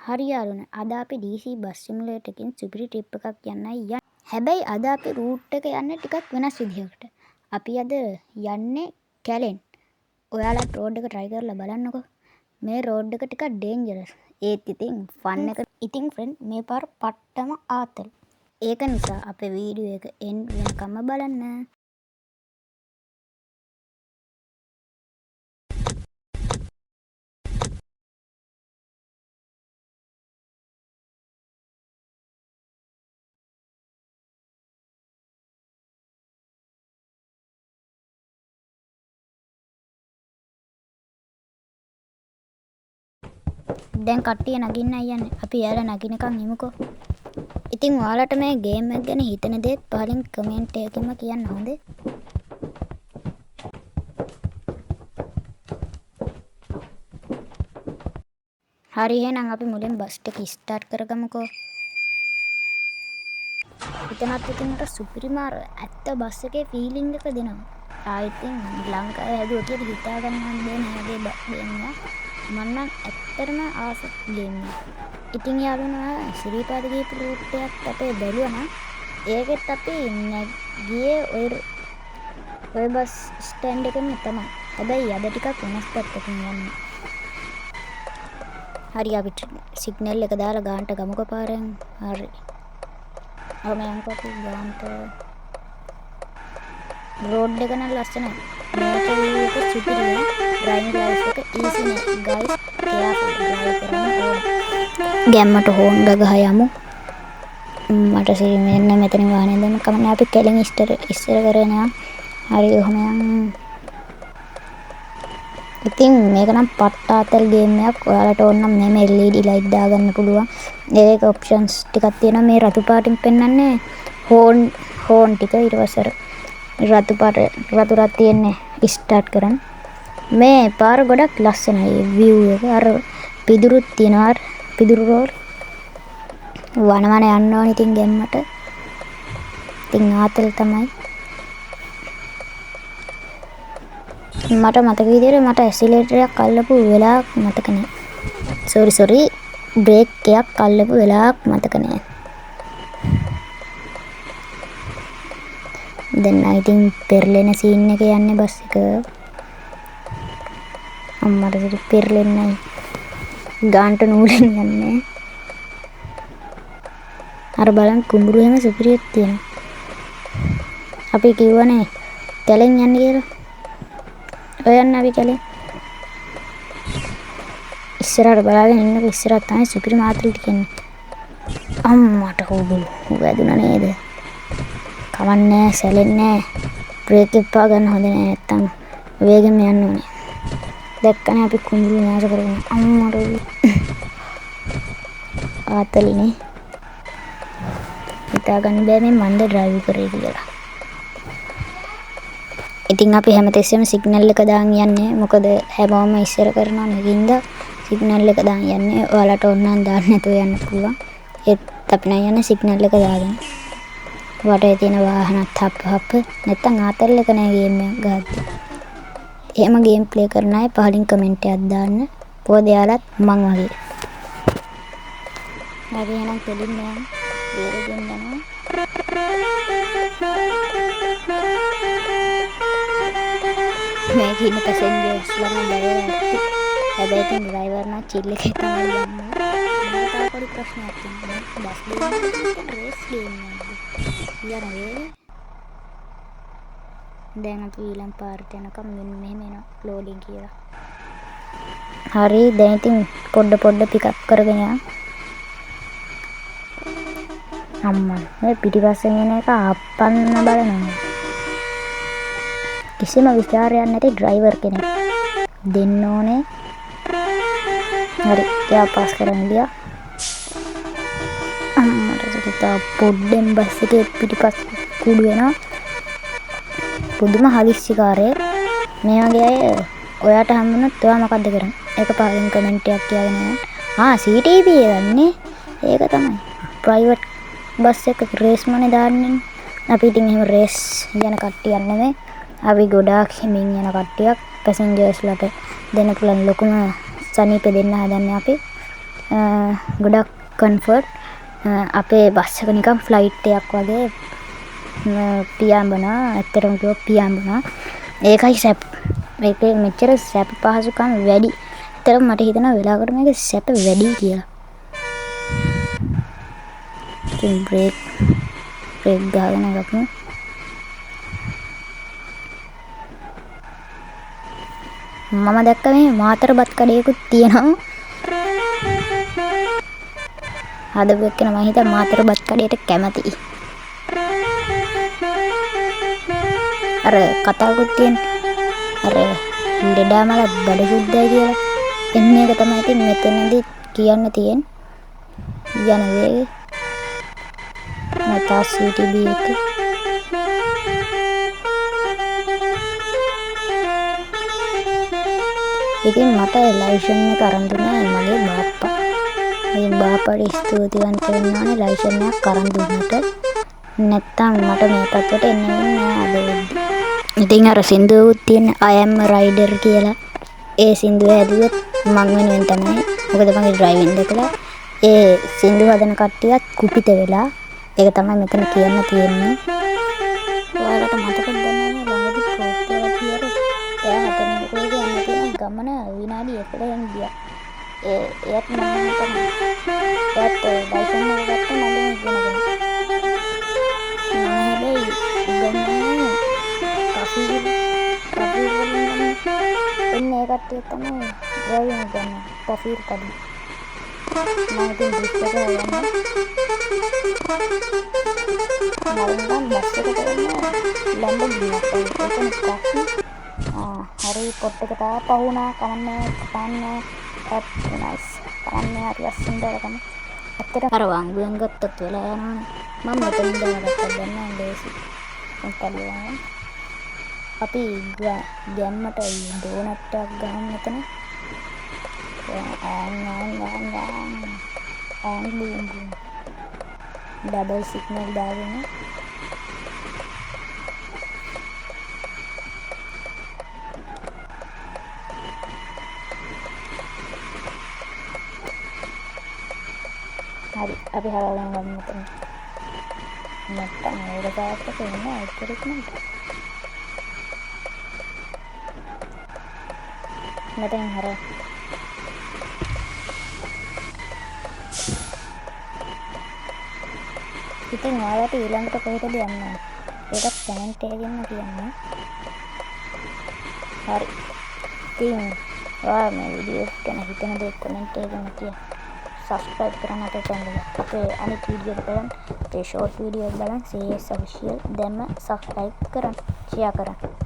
හරි යාළුවනේ අද අපි DC බස් සිමුලේටර් එකකින් සුපිරි ට්‍රිප් එකක් යන්නයි යන්නේ. හැබැයි අද අපි රූට් එක යන්නේ ටිකක් වෙනස් විදිහකට. අපි අද යන්නේ කැලෙන්. ඔයාලත් රෝඩ් එක try කරලා බලන්නකෝ. මේ රෝඩ් එක ටිකක් ඩේන්ජරස්. ඒත් ඉතින් ෆන් එක. ඉතින් ෆ්‍රෙන්ඩ් මේ පාර පට්ටම ආතල්. ඒක නිසා අපේ වීඩියෝ එක end වෙනකම්ම බලන්න. දැන් කට්ටිය නගින්නයි යන්නේ. අපි යාලා නගිනකන් ඉමුකෝ. ඉතින් ඔයාලට මේ ගේම් එක ගැන හිතන දේත් පහලින් කමෙන්ට් එකකින්ම කියන්න හොඳේ. හරි එහෙනම් අපි මුලින් බස් එක ස්ටාර්ට් කරගමුකෝ. හිතනත් ඉතින් අර සුපිරිම අර ඇත්ත බස් එකේ ෆීලිං එක දෙනවා. ඉතින් ලංකාවේ හැදුවා කියලා හිතා ගන්න දෙන්නේ නැහැ ගේම් එක. මම නම් ඇත්තටම ආස ගේම් එක. ඉතින් යාළුවනේ ශ්‍රීපාද ගිහපු රූට් එකක් අපේ බැලුවා නම් ඒකෙත් අපි ගියේ ඔය බස් ස්ටෑන්ඩ් එකෙන් තමයි. හැබැයි අද ටිකක් වෙනස් පැත්තකින් යන්නේ. හරි අපි සිග්නල් එක දාලා ගානට ගමුකෝ පාරෙන්. හරි. යන්කෝ අපි ගානට. රෝඩ් එක නම් ලස්සනයි. මේක එක සුපිරියි. ඩ්‍රයිවිං ලයිෆ් එක ඊසි නේ ගයිස්. කෙයාර්ෆුල් ඩ්‍රයිව් කරන්න ඕනේ. ගැම්මට හෝන් ගහ යමු. මට මෙන්න මෙතනින් වාහනේ දැම්ම කමන්නේ අපි කෙලින් ඉස්සර කරගෙන යමු. හරි ඔහම යමු. ඉතින් මේක නම් පට්ටාතල් ගේම් එකක්. ඔයාලට ඕන නම් මේ LED ලයිට් දාගන්න පුළුවන්. ඒක ඔප්ෂන්ස් ටිකක් තියෙනවා. මේ රතු පාටින් පෙන්වන්නේ හෝන් ටික ඊට පස්සේ රතු රත් තියෙන්නේ ස්ටාර්ට් කරන්න. මේ පාර ගොඩක් ලස්සනයි. view එක අර පිදුරුත් තියෙනවා. පිදුරු රෝඩ් වනවන යන්න ඕනේ ඉතින් ගෙම්මට. ඉතින් ආතල් තමයි. මට මතක විදියට මට ඇසිලරේටර් එකක් අල්ලපු වෙලාවක් මතක නෑ. සෝරි බ්‍රේක් එකක් අල්ලපු වෙලාවක් මතක නෑ. දැන් ඉතින් පෙරලෙන සීන් එක යන්නේ බස් එක. අම්මට ඉතින් පෙරලෙන්නයි. ගාන්ට නූලෙන් යන්නේ. අර බලන් කුඹුරු හැම සුපිරියක් තියෙනවා. අපි කිව්වනේ කැලෙන් යන්න කියලා. ඔය යන්න අපි කැලේ. ඉස්සරහට බලාගෙන ඉන්නකො ඉස්සරහ තමයි සුපිරි මාතෘ ටිකන්නේ. අම්මට හොබලු වැදුනා නේද? කවන්නේ සැලෙන්නේ. බ්‍රේක් එක පා ගන්න හොඳ නෑ නැත්තම් වේගෙන් යන්න ඕනේ. දැක්කනේ අපි කුඹුරු නාශ කරගෙන. අම්මට ආතල්නේ. හිතා ගන්න බෑ මේ මන්ද ඩ්‍රයිව් කරේ කියලා. ඉතින් අපි හැමතිස්සෙම සිග්නල් එක දාන් යන්නේ. මොකද හැමෝම ඉස්සර කරනවා නෙගින්ද සිග්නල් එක දාන් යන්නේ. ඔයාලට ඕන නම් දාන්න නැතුව යන්න පුළුවන්. ඒත් අපි නම් යන්නේ සිග්නල් එක දාගෙන. වටේ තියෙන වාහනත් හප්ප නැත්තම් ආතල් එක නෑ ගේම් එක ගහද්දි. එහෙම ගේම් ප්ලේ කරන අය පහලින් කමෙන්ට් එකක් දාන්න. පොද යාලත් මං වගේ. හරි එහෙනම් කෙලින් යන්න. වේගෙන් යනවා. මේකේ ඉන්න පැසෙන්ජර්ස් ලා බය ඇති. හැබැයි ඉතින් ඩ්‍රයිවර් නම් චිල් එකේ තමයි යන්නේ. මට තව පොඩි ප්‍රශ්නයක් තියෙනවා. බස් දෙකක් රේස් ගේම් එකක්ද? යන්නේ. දැන් අපි ඊළඟ පාරට යනකම් මෙන්න මෙහෙම එනවා ලෝඩින් කියලා. හරි දැන් ඉතින් පොඩ පිකප් කරගෙන යන්න. අම්මා මේ පිටිපස්සෙන් එන එක අප්පන්න බලනවා. කිසිම විචාරයක් නැති ඩ්‍රයිවර් කෙනෙක් දෙන්න ඕනේ. හරි එයා පාස් කරන් ගියා. අම්මට සිතා පොඩ්ඩෙන් බස් එකේ පිටිපස්ස කුඩු වෙනවා. පුදුම හදිස්සිකාරයෙක්. මේ වගේ අය ඔයාට හම්බුනොත් ඔයා මොකද්ද කරන්නේ? ඒක පාලින් කමෙන්ට් එකක් කියගෙන යන්න. CTB ගන්නේ. ඒක තමයි. ප්‍රයිවට් බස් එක රේස් මොනේ දාන්නේ. අපි ඉතින් එහෙම රේස් යන කට්ටියක් නෙමෙයි. අපි ගොඩාක් හිමින් යන කට්ටියක්. පැසෙන්ජර්ස්ලාට දෙන්න පුළුවන් ලොකුම සනීප දෙන්න හදන්නේ අපි. ගොඩක් කම්ෆර්ට්. අපේ බස් එක නිකන් ෆ්ලයිට් එකක් වගේ පියාඹනවා. ඇත්තටම කිව්වොත් පියාඹනවා. ඒකයි සැප. මේකේ මෙච්චර සැප පහසුකම් වැඩි. ඇත්තටම මට හිතෙනවා වෙලාවකට මේකේ සැප වැඩි කියලා. ඉතින් බ්‍රේක් ගහගෙන ගමු. මම දැක්ක මේ මාතර බත් කඩේකුත් තියෙනවා. හදපු එක්කෙනා මම හිතා මාතර බත් කඩේට කැමතියි. අර කතාවකුත් තියෙන අර ලෙඩාමල බඩ සුද්දයි කියලා. එන්න එක තමයි ඉතින් මෙතනදී කියන්න තියෙන්නේ. යන වේගේ මතා CTB එක ඉතින් මට ලයිසන් එක අරන් දුන්නා මගේ බාප්පා. මගේ බාප්පාට ස්තුතිවන්ත වෙන්න ඕනේ ලයිසන් එකක් අරන් දුන්නට. නැත්තම් මට මේ පැත්තට එන්න වෙන්නේ නෑ අද වෙද්දි. ඉතින් අර සින්දුවකුත් තියෙන I am a rider කියලා. ඒ සින්දුව හැදුවෙත් මං වෙනුවෙන් තමයි. මොකද මගේ ඩ්‍රයිවිං දෙකලා ඒ සින්දුව හදන කට්ටියත් කුපිත වෙලා. ඒක තමයි මෙතන කියන්න තියෙන්නේ. ඔයාලට මතකද දන්නේ ළඟදී පෝස්ට් එකක් තියලා එයා හතර දෙනෙක් යන්න තියෙන ගමන විනාඩි 1කට යන ගියා. එයාත් මම හිතන්නේ එයාත් ලයිසන් එක ගත්තා මම ඉගෙනගෙන. මම හැබැයි ඉගෙනන්නේ කපි වලින් එන්නේ ඒ කට්ටිය තමයි ඩ්‍රයිවිං ගන්න කපි කඩි. මම ඉතින් බස් එක යන්නේ මම බස් එකට යන්නේ ලන්ඩන් ගියා. හරි පොට් එක තා පහුණා කමන්නේ කපන්නේ ඇප් නයිස් කමන්නේ හරි අස්සුන්දර කම ඇත්තට අර වංගුවෙන් ගත්තත් වෙලා යනවනේ. මම මෙතන දාගත්තා දැන් නම් ලේසි. උන්ටලියන අපි ගැම්මට ඩෝනට් එකක් ගහන්න මෙතන. ඩබල් සිග්නල් දාගෙන හරි අපි හරවගෙන ගමු මෙතන. නැත්තම් ඕක පාටට එන්නේ ඇත්තටම මෙතෙන් හරව. ඉතින් ඔයාලට ඊළඟට කොහෙටද යන්න ඕන? ඒකත් කමෙන්ට් එකකින් කියන්න. හරි. ඉතින් ඔයා මේ වීඩියෝ එක ගැන හිතන දේ කමෙන්ට් එකකින් කියන්න. subscribe කරන්න අපේ channel එක. අපේ අනිත් වීඩියෝ එක බලන්න. අපේ short වීඩියෝ එක බලන්න CS official දැම්ම subscribe කරන්න. share කරන්න.